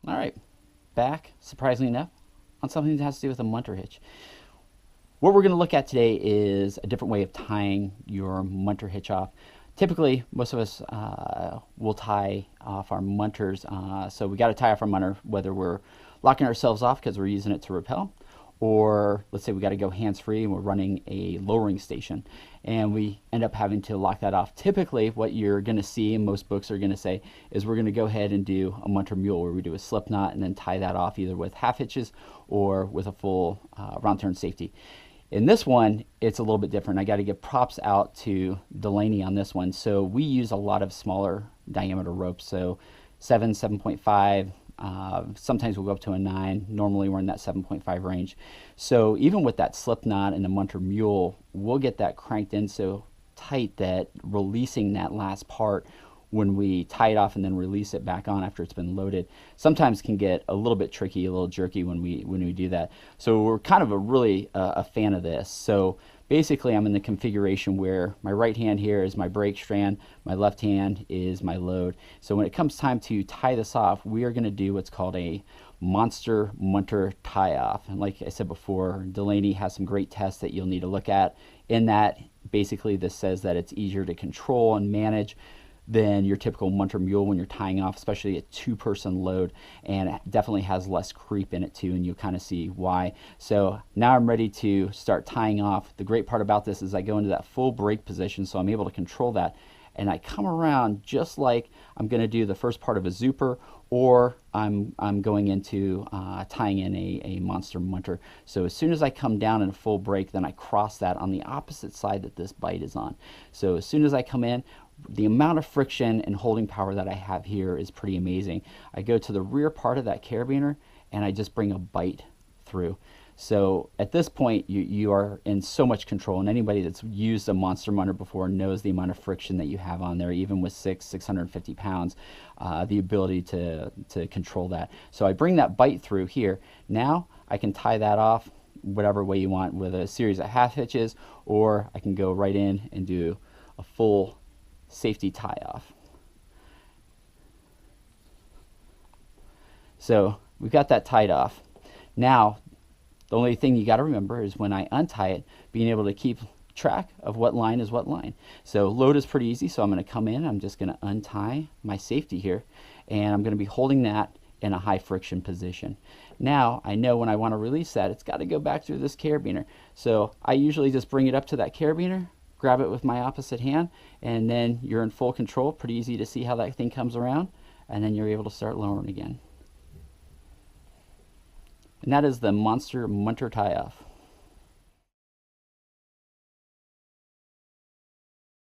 All right, back, surprisingly enough, on something that has to do with a munter hitch. What we're going to look at today is a different way of tying your munter hitch off. Typically, most of us will tie off our munters, so we got to tie off our munter whether we're locking ourselves off because we're using it to rappel, or let's say we got to go hands-free and we're running a lowering station and we end up having to lock that off. Typically what you're going to see, and most books are going to say, is we're going to go ahead and do a munter mule where we do a slip knot and then tie that off either with half hitches or with a full round turn safety. In this one, it's a little bit different. I got to give props out to Delaney on this one. So we use a lot of smaller diameter ropes, so 7, 7.5, sometimes we'll go up to a 9. Normally we're in that 7.5 range. So even with that slip knot and the Munter Mule, we'll get that cranked in so tight that releasing that last part when we tie it off and then release it back on after it's been loaded sometimes can get a little bit tricky, a little jerky when we do that. So we're kind of a fan of this. So basically I'm in the configuration where my right hand here is my brake strand, my left hand is my load. So when it comes time to tie this off, we are going to do what's called a monster munter tie off. And like I said before, Delaney has some great tests that you'll need to look at. In that, basically this says that it's easier to control and manage than your typical munter mule when you're tying off, especially a 2-person load, and it definitely has less creep in it too, and you'll kind of see why. So now I'm ready to start tying off. The great part about this is I go into that full brake position, so I'm able to control that, and I come around just like I'm going to do the first part of a zooper, or I'm going into tying in a monster munter. So as soon as I come down in a full brake, then I cross that on the opposite side that this bite is on. So as soon as I come in, the amount of friction and holding power that I have here is pretty amazing. I go to the rear part of that carabiner and I just bring a bite through. So at this point you are in so much control, and anybody that's used a monster munter before knows the amount of friction that you have on there, even with 650 pounds, the ability to control that. So I bring that bite through here. Now I can tie that off whatever way you want with a series of half hitches, or I can go right in and do a full safety tie off. So we've got that tied off. Now the only thing you got to remember is when I untie it, being able to keep track of what line is what line. So load is pretty easy, so I'm going to come in, I'm just going to untie my safety here, and I'm going to be holding that in a high friction position. Now I know when I want to release that, it's got to go back through this carabiner. So I usually just bring it up to that carabiner, grab it with my opposite hand, and then you're in full control. Pretty easy to see how that thing comes around, and then you're able to start lowering again. And that is the Monster Munter Tie Off.